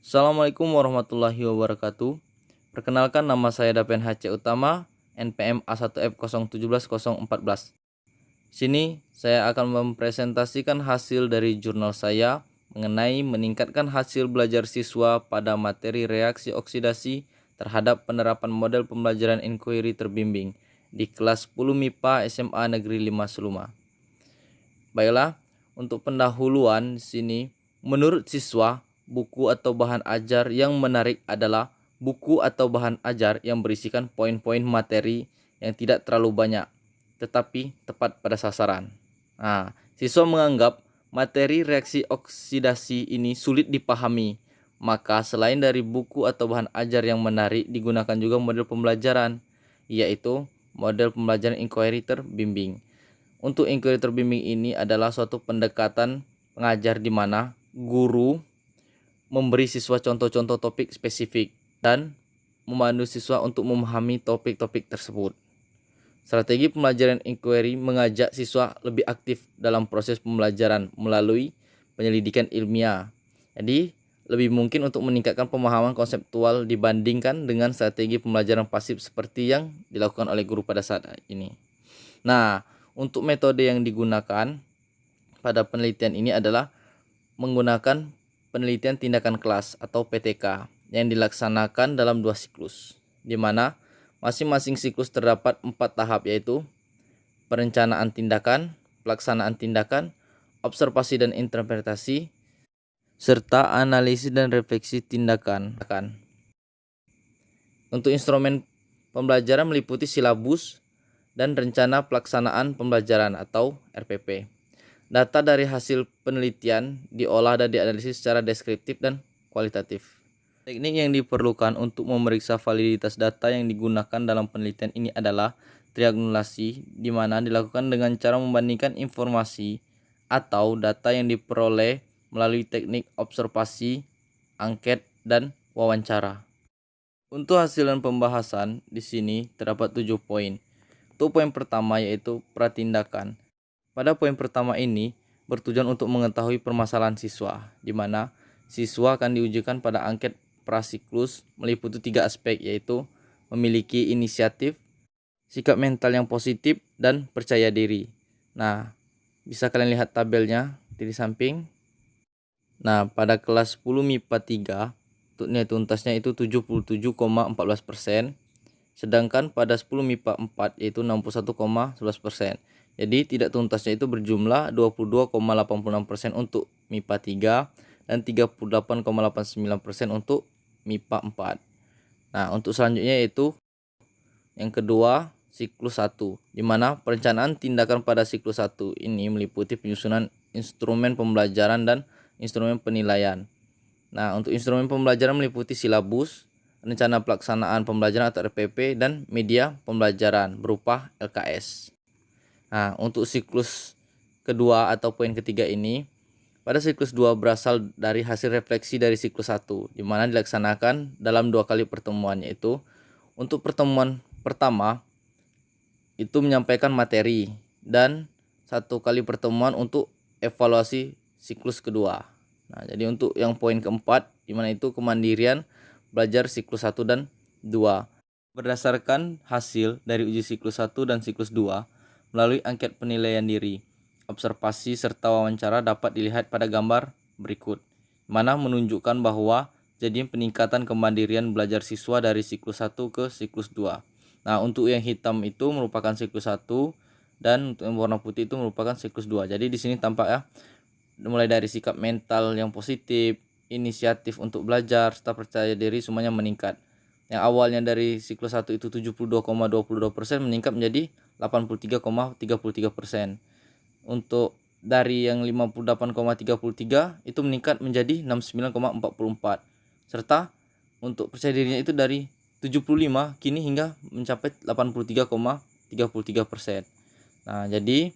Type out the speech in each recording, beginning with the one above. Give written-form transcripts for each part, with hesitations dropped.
Assalamualaikum warahmatullahi wabarakatuh. Perkenalkan, nama saya Dapen HC Utama, NPM A1F017014. Sini saya akan mempresentasikan hasil dari jurnal saya mengenai meningkatkan hasil belajar siswa pada materi reaksi oksidasi terhadap penerapan model pembelajaran inquiry terbimbing di kelas 10 MIPA SMA Negeri 5 Seluma. Baiklah, untuk pendahuluan sini, menurut siswa, buku atau bahan ajar yang menarik adalah buku atau bahan ajar yang berisikan poin-poin materi yang tidak terlalu banyak, tetapi tepat pada sasaran. Nah, siswa menganggap materi reaksi oksidasi ini sulit dipahami, maka selain dari buku atau bahan ajar yang menarik, digunakan juga model pembelajaran, yaitu model pembelajaran inquiry terbimbing. Untuk inquiry terbimbing ini adalah suatu pendekatan pengajar di mana guru memberi siswa contoh-contoh topik spesifik dan memandu siswa untuk memahami topik-topik tersebut. Strategi pembelajaran inquiry mengajak siswa lebih aktif dalam proses pembelajaran melalui penyelidikan ilmiah. Jadi, lebih mungkin untuk meningkatkan pemahaman konseptual dibandingkan dengan strategi pembelajaran pasif seperti yang dilakukan oleh guru pada saat ini. Nah, untuk metode yang digunakan pada penelitian ini adalah menggunakan penelitian tindakan kelas atau PTK yang dilaksanakan dalam 2 siklus, di mana masing-masing siklus terdapat 4 tahap, yaitu perencanaan tindakan, pelaksanaan tindakan, observasi dan interpretasi, serta analisis dan refleksi tindakan. Untuk instrumen pembelajaran meliputi silabus dan rencana pelaksanaan pembelajaran atau RPP. Data dari hasil penelitian diolah dan dianalisis secara deskriptif dan kualitatif. Teknik yang diperlukan untuk memeriksa validitas data yang digunakan dalam penelitian ini adalah triangulasi, di mana dilakukan dengan cara membandingkan informasi atau data yang diperoleh melalui teknik observasi, angket, dan wawancara. Untuk hasil dan pembahasan di sini terdapat 7 poin. Untuk poin pertama yaitu pratindakan. Pada poin pertama ini bertujuan untuk mengetahui permasalahan siswa, di mana siswa akan diujikan pada angket prasiklus meliputi 3 aspek, yaitu memiliki inisiatif, sikap mental yang positif, dan percaya diri. Nah, bisa kalian lihat tabelnya di samping. Nah, pada kelas 10 MIPA 3 untuk nilai tuntasnya itu 77,14%. Sedangkan pada 10 MIPA 4 yaitu 61,11%. Jadi tidak tuntasnya itu berjumlah 22,86% untuk MIPA 3 dan 38,89% untuk MIPA 4. Nah, untuk selanjutnya yaitu yang kedua, siklus 1, di mana perencanaan tindakan pada siklus 1 ini meliputi penyusunan instrumen pembelajaran dan instrumen penilaian. Nah, untuk instrumen pembelajaran meliputi silabus, rencana pelaksanaan pembelajaran atau RPP, dan media pembelajaran berupa LKS. Nah, untuk siklus kedua atau poin ketiga ini, pada siklus 2 berasal dari hasil refleksi dari siklus 1, di mana dilaksanakan dalam 2 kali pertemuan, yaitu untuk pertemuan pertama itu menyampaikan materi dan 1 kali pertemuan untuk evaluasi siklus kedua. Nah, jadi untuk yang poin keempat, di mana itu kemandirian belajar siklus 1 dan 2. Berdasarkan hasil dari uji siklus 1 dan siklus 2 melalui angket penilaian diri, observasi serta wawancara dapat dilihat pada gambar berikut, mana menunjukkan bahwa jadi peningkatan kemandirian belajar siswa dari siklus 1 ke siklus 2. Nah, untuk yang hitam itu merupakan siklus 1 dan untuk yang warna putih itu merupakan siklus 2. Jadi di sini tampak ya, mulai dari sikap mental yang positif, inisiatif untuk belajar, serta percaya diri semuanya meningkat. Yang awalnya dari siklus 1 itu 72,22% meningkat menjadi 83,33%. Untuk dari yang 58,33 itu meningkat menjadi 69,44. Serta untuk percaya dirinya itu dari 75 kini hingga mencapai 83,33%. Nah, jadi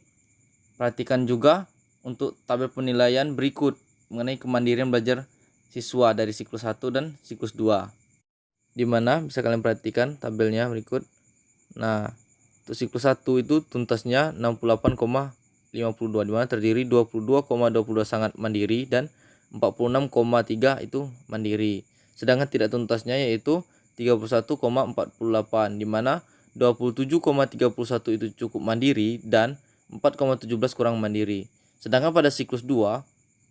perhatikan juga untuk tabel penilaian berikut mengenai kemandirian belajar siswa dari siklus 1 dan siklus 2. Di mana bisa kalian perhatikan tabelnya berikut. Nah, untuk siklus 1 itu tuntasnya 68,52, di mana terdiri 22,22 sangat mandiri dan 46,3 itu mandiri. Sedangkan tidak tuntasnya yaitu 31,48, di mana 27,31 itu cukup mandiri dan 4,17 kurang mandiri. Sedangkan pada siklus 2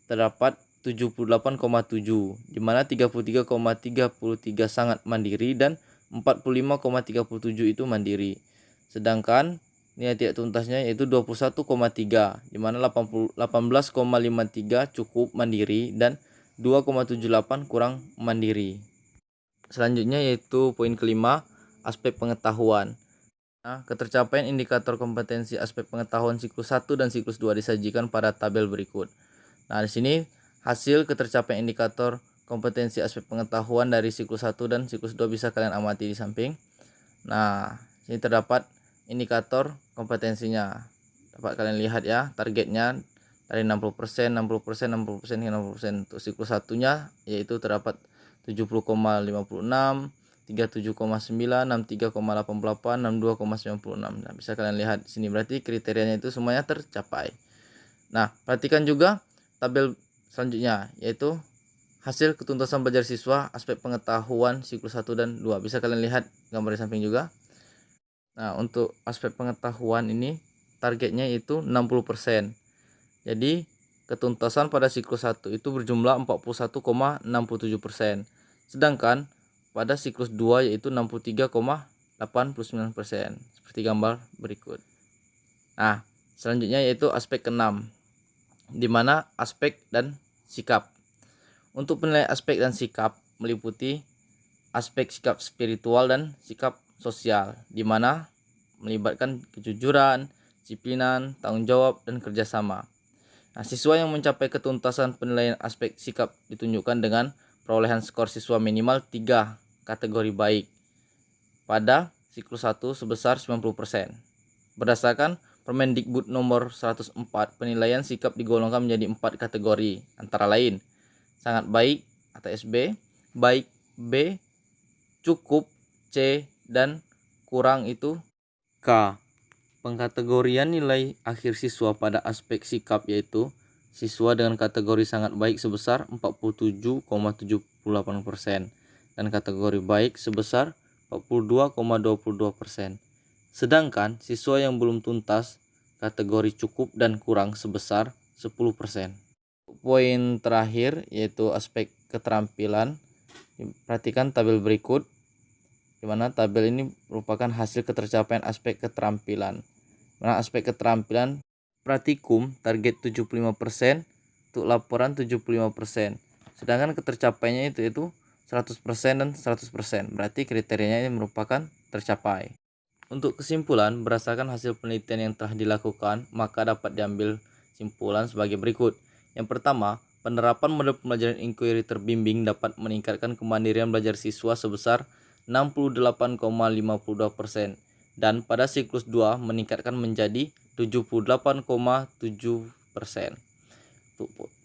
terdapat 78,7, di mana 33,33 sangat mandiri dan 45,37 itu mandiri. Sedangkan nilai tidak tuntasnya yaitu 21,3, di mana 18,53 cukup mandiri dan 2,78 kurang mandiri. Selanjutnya yaitu poin kelima, aspek pengetahuan. Nah, ketercapaian indikator kompetensi aspek pengetahuan siklus 1 dan siklus 2 disajikan pada tabel berikut. Nah, di sini hasil ketercapaian indikator kompetensi aspek pengetahuan dari siklus 1 dan siklus 2 bisa kalian amati di samping. Nah, ini terdapat indikator kompetensinya. Dapat kalian lihat ya, targetnya dari 60%, 60%, 60%, 60%. Untuk siklus 1-nya yaitu terdapat 70,56, 37,9, 63,88, 62,96. Nah, bisa kalian lihat di sini, berarti kriterianya itu semuanya tercapai. Nah, perhatikan juga tabel selanjutnya yaitu hasil ketuntasan belajar siswa aspek pengetahuan siklus 1 dan 2. Bisa kalian lihat gambar di samping juga. Nah, untuk aspek pengetahuan ini targetnya itu 60%. Jadi, ketuntasan pada siklus 1 itu berjumlah 41,67%. Sedangkan pada siklus 2 yaitu 63,89%. Seperti gambar berikut. Nah, selanjutnya yaitu aspek ke-6, di mana aspek dan sikap. Untuk penilaian aspek dan sikap meliputi aspek sikap spiritual dan sikap sosial, di mana melibatkan kejujuran, disiplinan, tanggung jawab, dan kerjasama. Nah, siswa yang mencapai ketuntasan penilaian aspek sikap ditunjukkan dengan perolehan skor siswa minimal 3 kategori baik pada siklus 1 sebesar 90%. Berdasarkan Permendikbud nomor 104, penilaian sikap digolongkan menjadi 4 kategori, antara lain sangat baik atau SB, baik B, cukup C, dan kurang itu K. Pengkategorian nilai akhir siswa pada aspek sikap yaitu siswa dengan kategori sangat baik sebesar 47,78% dan kategori baik sebesar 42,22%. Sedangkan siswa yang belum tuntas kategori cukup dan kurang sebesar 10%. Poin terakhir yaitu aspek keterampilan. Perhatikan tabel berikut, di mana tabel ini merupakan hasil ketercapaian aspek keterampilan. Mana aspek keterampilan praktikum target 75%, untuk laporan 75%. Sedangkan ketercapaiannya itu 100% dan 100%. Berarti kriterianya ini merupakan tercapai. Untuk kesimpulan, berdasarkan hasil penelitian yang telah dilakukan, maka dapat diambil simpulan sebagai berikut. Yang pertama, penerapan model pembelajaran inquiry terbimbing dapat meningkatkan kemandirian belajar siswa sebesar 68,52% dan pada siklus 2 meningkatkan menjadi 78,7%.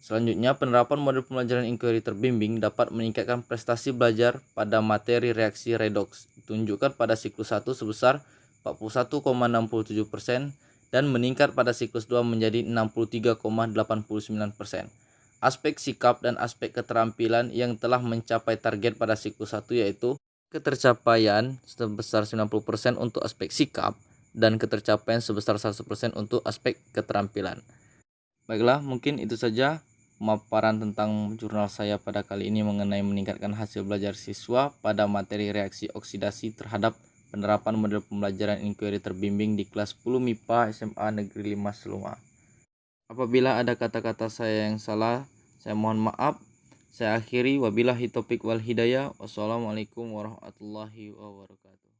Selanjutnya, penerapan model pembelajaran inquiry terbimbing dapat meningkatkan prestasi belajar pada materi reaksi redoks ditunjukkan pada siklus 1 sebesar 41,67% dan meningkat pada siklus 2 menjadi 63,89%. Aspek sikap dan aspek keterampilan yang telah mencapai target pada siklus 1 yaitu ketercapaian sebesar 90% untuk aspek sikap dan ketercapaian sebesar 100% untuk aspek keterampilan. Baiklah, mungkin itu saja pemaparan tentang jurnal saya pada kali ini mengenai meningkatkan hasil belajar siswa pada materi reaksi oksidasi terhadap penerapan model pembelajaran inquiry terbimbing di kelas 10 MIPA SMA Negeri 5 Seluma. Apabila ada kata-kata saya yang salah, saya mohon maaf. Saya akhiri, wabillahi taufiq wal hidayah. Wassalamualaikum warahmatullahi wabarakatuh.